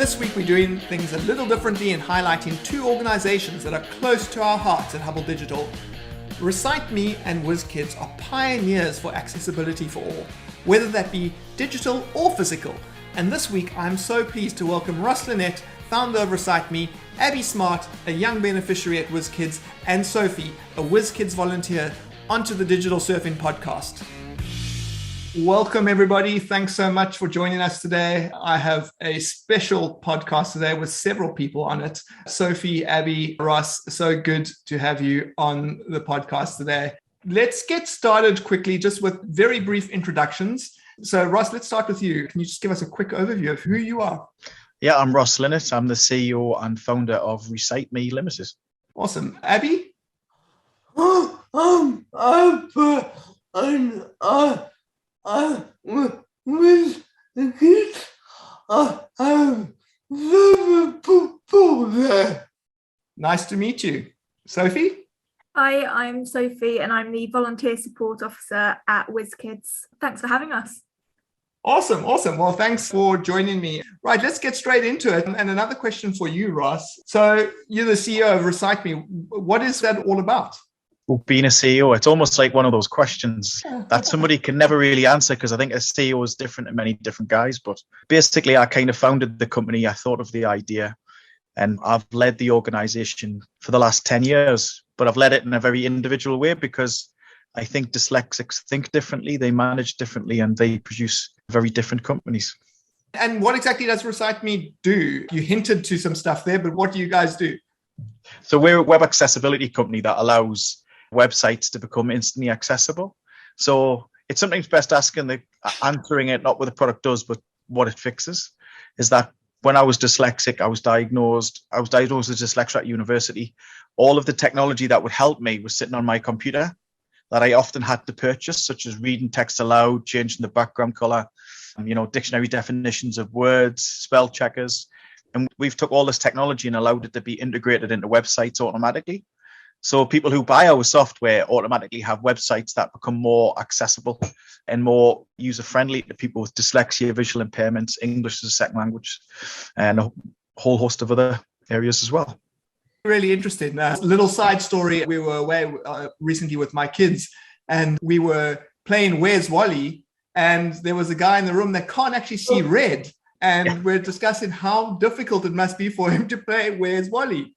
This week we're doing things a little differently and highlighting two organizations that are close to our hearts at Hube Digital. Recite Me and WhizzKidz are pioneers for accessibility for all, whether that be digital or physical. And this week I'm so pleased to welcome Ross Linnett, founder of Recite Me, Abbie Smart, a young beneficiary at WhizzKidz, and Sophie, a WhizzKidz volunteer, onto the Digital Surfing podcast. Welcome everybody. Thanks so much for joining us today. I have a special podcast today with several people on it. Sophie, Abbie, Ross, so good to have you on the podcast today. Let's get started quickly just with very brief introductions. So Ross, let's start with you. Can you just give us a quick overview of who you are? Yeah, I'm Ross Linnett. I'm the CEO and founder of Recite Me Limited. Awesome. Abbie? With the kids, football there. Nice to meet you. Sophie? Hi, I'm Sophie and I'm the Volunteer Support Officer at WhizzKidz. Thanks for having us. Awesome. Well, thanks for joining me. Right, let's get straight into it. And another question for you, Ross. So you're the CEO of Recite Me. What is that all about? Well, being a CEO, it's almost like one of those questions that somebody can never really answer, because I think a CEO is different to many different guys. But basically, I kind of founded the company. I thought of the idea and I've led the organization for the last 10 years. But I've led it in a very individual way because I think dyslexics think differently, they manage differently, and they produce very different companies. And what exactly does Recite Me do? You hinted to some stuff there, but what do you guys do? So we're a web accessibility company that allows websites to become instantly accessible. So it's sometimes best answering it not what the product does, but what it fixes. Is that when I was dyslexic, I was diagnosed with dyslexia at university. All of the technology that would help me was sitting on my computer that I often had to purchase, such as reading text aloud, changing the background color, dictionary definitions of words, spell checkers. And we've took all this technology and allowed it to be integrated into websites automatically. So people who buy our software automatically have websites that become more accessible and more user-friendly to people with dyslexia, visual impairments, English as a second language, and a whole host of other areas as well. Really interesting. Little side story. We were away recently with my kids and we were playing Where's Wally? And there was a guy in the room that can't actually see red. And we're discussing how difficult it must be for him to play Where's Wally?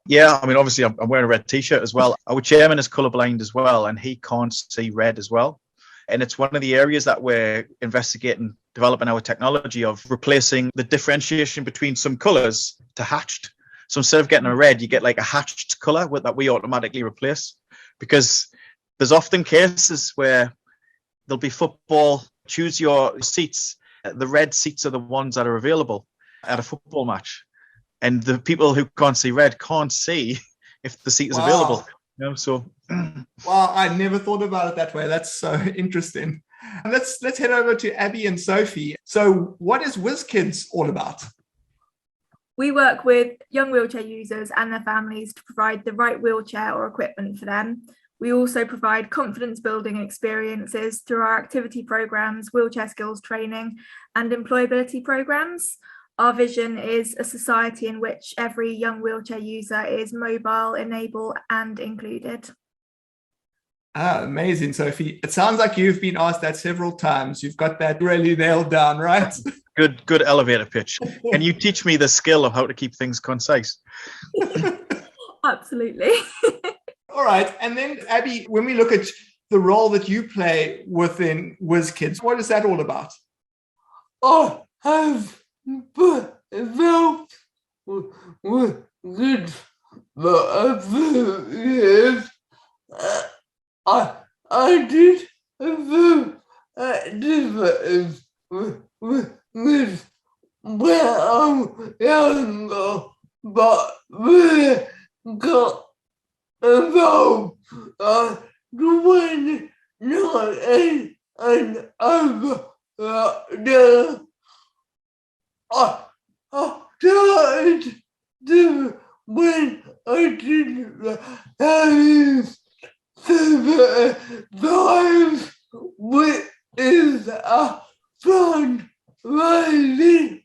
Yeah, I mean, obviously, I'm wearing a red T-shirt as well. Our chairman is colourblind as well, and he can't see red as well. And it's one of the areas that we're investigating, developing our technology of replacing the differentiation between some colours to hatched. So instead of getting a red, you get like a hatched colour that we automatically replace. Because there's often cases where there'll be football, choose your seats. The red seats are the ones that are available at a football match. And the people who can't see red can't see if the seat is available. Wow, I never thought about it that way. That's so interesting. And let's head over to Abbie and Sophie. So what is WhizzKidz all about? We work with young wheelchair users and their families to provide the right wheelchair or equipment for them. We also provide confidence building experiences through our activity programs, wheelchair skills training, and employability programs. Our vision is a society in which every young wheelchair user is mobile, enabled, and included. Amazing, Sophie. It sounds like you've been asked that several times. You've got that really nailed down, right? Good elevator pitch. Can you teach me the skill of how to keep things concise? Absolutely. All right. And then, Abbie, when we look at the role that you play within WhizzKidz, what is that all about? But good. But yes, I did this with when I'm younger, but we got involved when not and over there. I started to when I didn't have survive with is a fundraising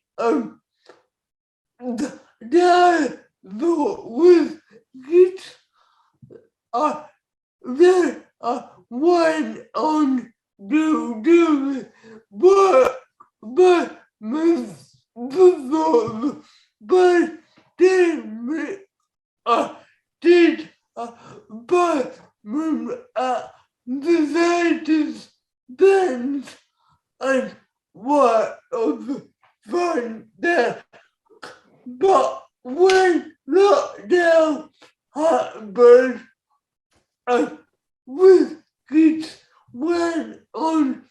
perform, but then did but decided bands and what of fun there. But when lockdown happened, WhizzKidz went online.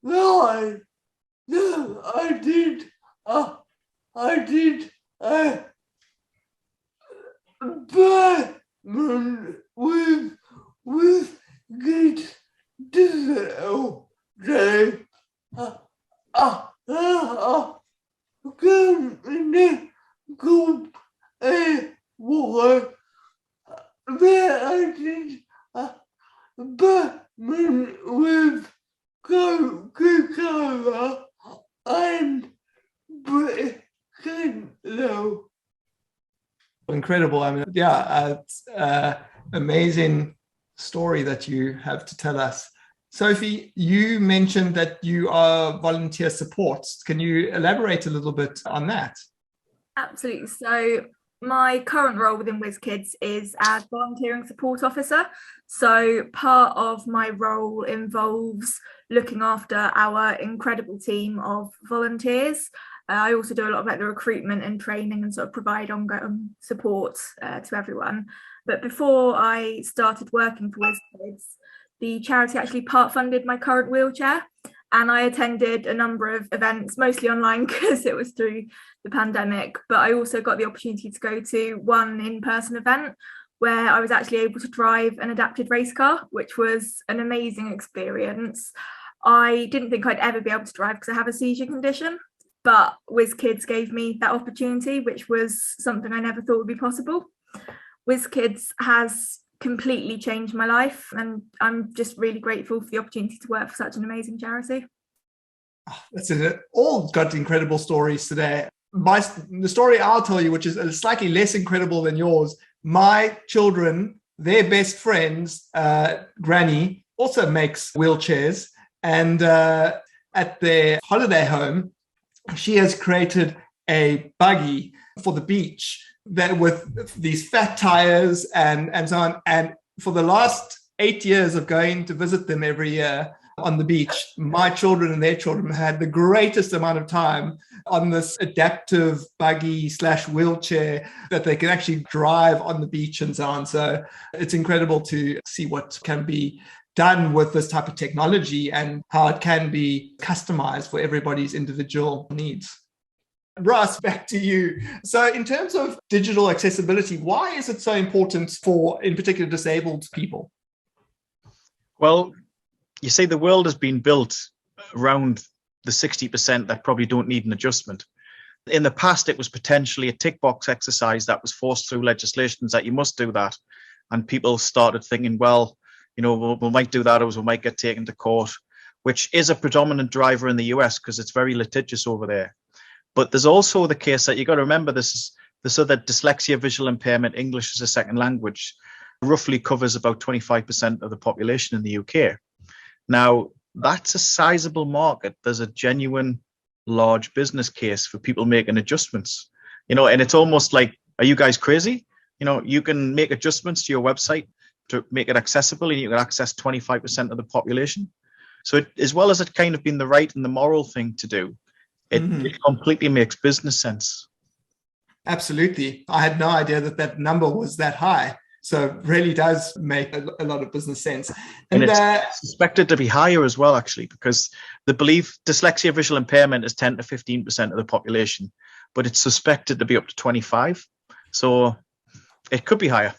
No, I did Batman with WhizzKidz Digital Day. Company group a war where I did Batman with Coca-Cola and Brick-Kidz. Incredible. I mean, yeah, it's amazing story that you have to tell us. Sophie, you mentioned that you are volunteer support. Can you elaborate a little bit on that? Absolutely. So my current role within WhizzKidz is as volunteering support officer. So part of my role involves looking after our incredible team of volunteers. I also do a lot of like the recruitment and training and sort of provide ongoing support to everyone. But before I started working for WhizzKidz, the charity actually part funded my current wheelchair, and I attended a number of events, mostly online because it was through the pandemic. But I also got the opportunity to go to one in-person event where I was actually able to drive an adapted race car, which was an amazing experience. I didn't think I'd ever be able to drive because I have a seizure condition, but WhizzKidz gave me that opportunity, which was something I never thought would be possible. WhizzKidz has completely changed my life, and I'm just really grateful for the opportunity to work for such an amazing charity. That's it. All got incredible stories today. The story I'll tell you, which is slightly less incredible than yours, my children, their best friends, Granny, also makes wheelchairs, and at their holiday home, she has created a buggy for the beach that with these fat tires and so on. And for the last 8 years of going to visit them every year on the beach, my children and their children had the greatest amount of time on this adaptive buggy / wheelchair that they can actually drive on the beach and so on. So it's incredible to see what can be done with this type of technology and how it can be customized for everybody's individual needs. Ross, back to you. So in terms of digital accessibility, why is it so important for, in particular, disabled people? Well, you say the world has been built around the 60% that probably don't need an adjustment. In the past, it was potentially a tick box exercise that was forced through legislations that you must do that. And people started thinking, well, you know, we might do that, or we might get taken to court, which is a predominant driver in the US because it's very litigious over there. But there's also the case that you got to remember this other dyslexia, visual impairment, English as a second language, roughly covers about 25% of the population in the UK. Now, that's a sizable market. There's a genuine large business case for people making adjustments, you know, and it's almost like, are you guys crazy? You know, you can make adjustments to your website to make it accessible, and you can access 25% of the population. So it, as well as it kind of being the right and the moral thing to do, it completely makes business sense. Absolutely. I had no idea that number was that high. So it really does make a lot of business sense. And it's suspected to be higher as well, actually, because the belief dyslexia visual impairment is 10 to 15% of the population, but it's suspected to be up to 25. So it could be higher.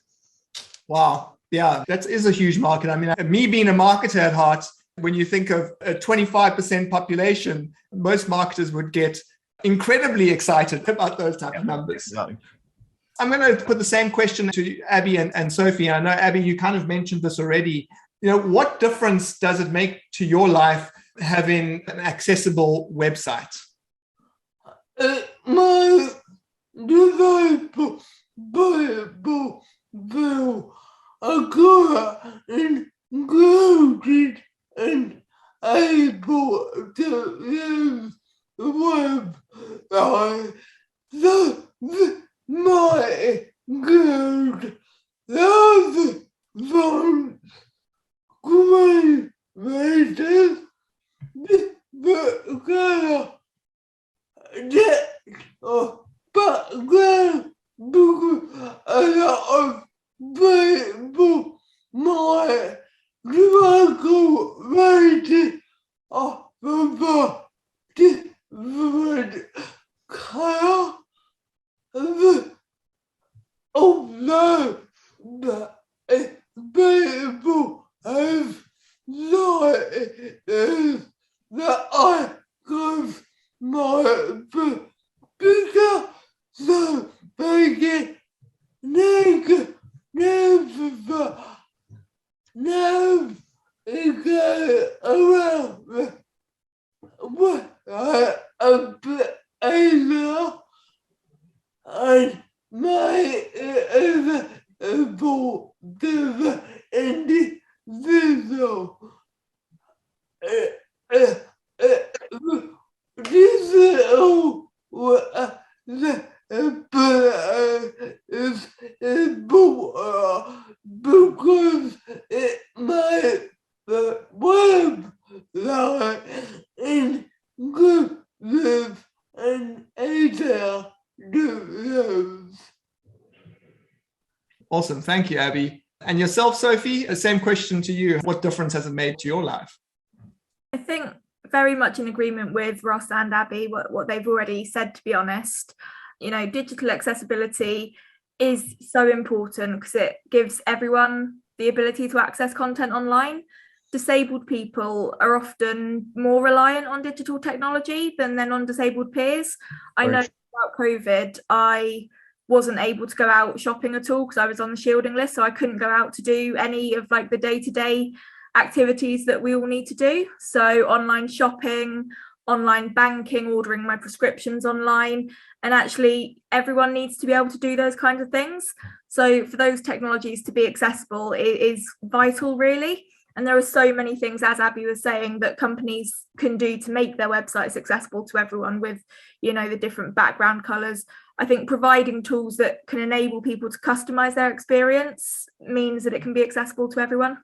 Wow. Yeah, that is a huge market. I mean, me being a marketer at heart, when you think of a 25% population, most marketers would get incredibly excited about those type of numbers. Exactly. I'm going to put the same question to Abbie and Sophie. I know, Abbie, you kind of mentioned this already. You know, what difference does it make to your life having an accessible website? My disabled bill, I included and able to use web, my good, love, fun, great, races, background, background, a lot of people, my local races of the different color although the people have noticed that I give my bigger so they get negative now it goes around with a bit easier and my able to individual digital is important because it makes the website inclusive and easier to use. Awesome. Thank you, Abbie. And yourself, Sophie, the same question to you. What difference has it made to your life? I think very much in agreement with Ross and Abbie, what they've already said, to be honest. You know, digital accessibility is so important because it gives everyone the ability to access content online. Disabled people are often more reliant on digital technology than their non-disabled peers. I know about COVID, I wasn't able to go out shopping at all because I was on the shielding list, so I couldn't go out to do any of like the day-to-day activities that we all need to do. So online shopping, online banking, ordering my prescriptions online, and actually everyone needs to be able to do those kinds of things. So for those technologies to be accessible, it is vital, really. And there are so many things, as Abbie was saying, that companies can do to make their websites accessible to everyone with, you know, the different background colors. I think providing tools that can enable people to customize their experience means that it can be accessible to everyone.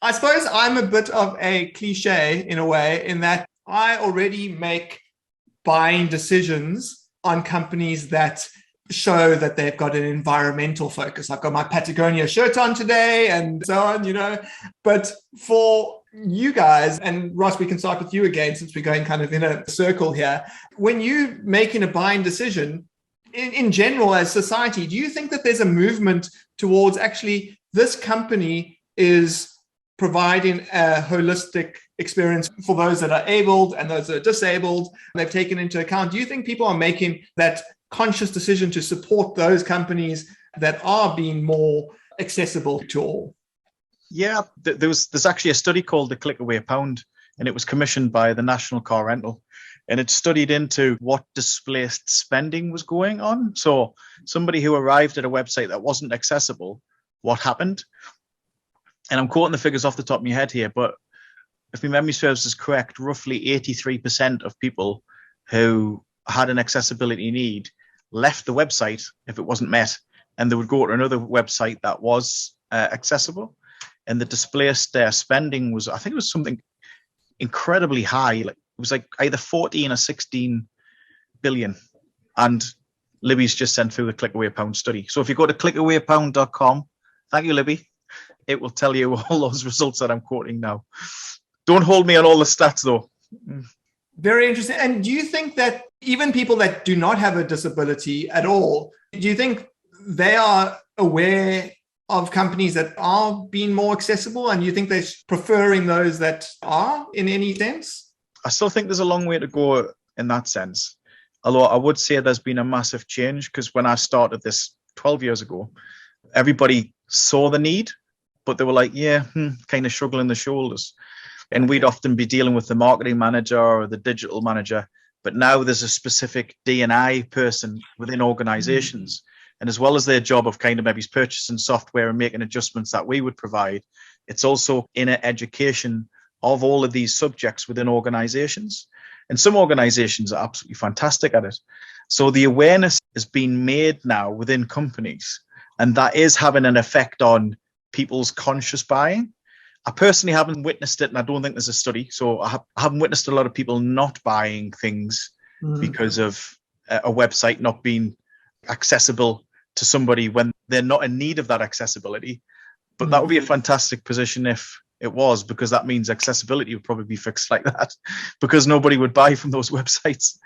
I suppose I'm a bit of a cliche in a way, in that I already make buying decisions on companies that show that they've got an environmental focus. I've got my Patagonia shirt on today and so on, you know. But for you guys, and Ross, we can start with you again since we're going kind of in a circle here. When you're making a buying decision, in general as society, do you think that there's a movement towards actually this company is providing a holistic experience for those that are abled and those that are disabled? They've taken into account. Do you think people are making that conscious decision to support those companies that are being more accessible to all? Yeah, there's actually a study called the Click Away Pound, and it was commissioned by the National Car Rental, and it studied into what displaced spending was going on. So somebody who arrived at a website that wasn't accessible, what happened? And I'm quoting the figures off the top of my head here, but if my memory serves us correct, roughly 83% of people who had an accessibility need left the website if it wasn't met, and they would go to another website that was accessible. And the displaced spending was, I think it was something incredibly high. Like it was like either 14 or 16 billion. And Libby's just sent through the Click Away Pound study. So if you go to clickawaypound.com, thank you, Libby, it will tell you all those results that I'm quoting now. Don't hold me on all the stats though. Very interesting. And do you think that even people that do not have a disability at all, do you think they are aware of companies that are being more accessible, and you think they're preferring those that are in any sense? I still think there's a long way to go in that sense. Although I would say there's been a massive change, because when I started this 12 years ago, everybody saw the need, but they were like, kind of shrugging the shoulders. And we'd often be dealing with the marketing manager or the digital manager. But now there's a specific D&I person within organizations. And as well as their job of kind of maybe purchasing software and making adjustments that we would provide, it's also inner education of all of these subjects within organizations. And some organizations are absolutely fantastic at it. So the awareness is being made now within companies, and that is having an effect on people's conscious buying. I personally haven't witnessed it, and I don't think there's a study. So I haven't witnessed a lot of people not buying things because of a website not being accessible to somebody when they're not in need of that accessibility. But that would be a fantastic position if it was, because that means accessibility would probably be fixed like that, because nobody would buy from those websites.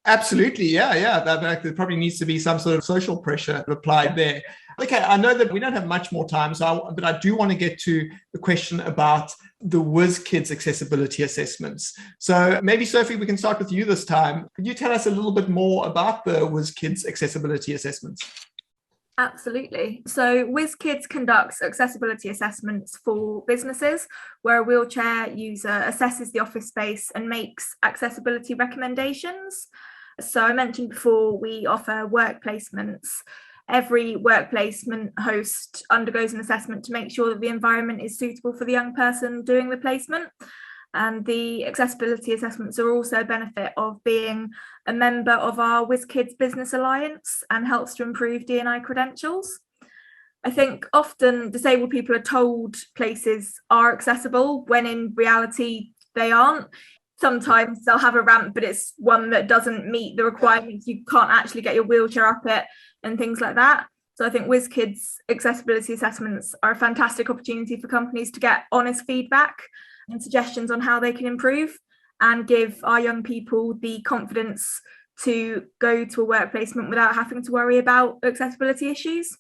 Absolutely. Yeah. There probably needs to be some sort of social pressure applied there. Okay, I know that we don't have much more time, but I do want to get to the question about the WhizzKidz accessibility assessments. So maybe, Sophie, we can start with you this time. Could you tell us a little bit more about the WhizzKidz accessibility assessments? Absolutely. So WhizzKidz conducts accessibility assessments for businesses where a wheelchair user assesses the office space and makes accessibility recommendations. So I mentioned before, we offer work placements. Every work placement host undergoes an assessment to make sure that the environment is suitable for the young person doing the placement. And the accessibility assessments are also a benefit of being a member of our WhizzKidz Business Alliance and helps to improve D&I credentials. I think often disabled people are told places are accessible when in reality they aren't. Sometimes they'll have a ramp, but it's one that doesn't meet the requirements. You can't actually get your wheelchair up it and things like that. So I think WhizzKidz accessibility assessments are a fantastic opportunity for companies to get honest feedback and suggestions on how they can improve and give our young people the confidence to go to a work placement without having to worry about accessibility issues.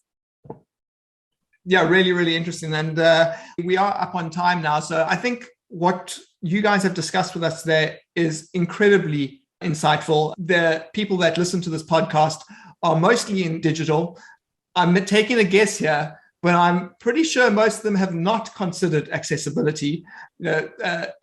Yeah, really, really interesting. And we are up on time now. So I think what you guys have discussed with us today is incredibly insightful. The people that listen to this podcast are mostly in digital. I'm taking a guess here, but I'm pretty sure most of them have not considered accessibility.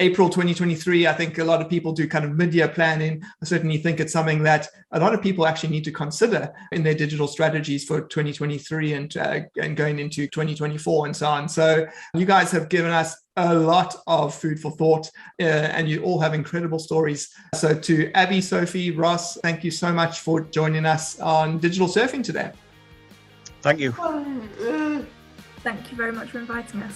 April 2023, I think a lot of people do kind of mid-year planning. I certainly think it's something that a lot of people actually need to consider in their digital strategies for 2023 and going into 2024 and so on. So you guys have given us a lot of food for thought, and you all have incredible stories. So to Abbie, Sophie, Ross, thank you so much for joining us on Digital Surfing today. Thank you. Thank you very much for inviting us.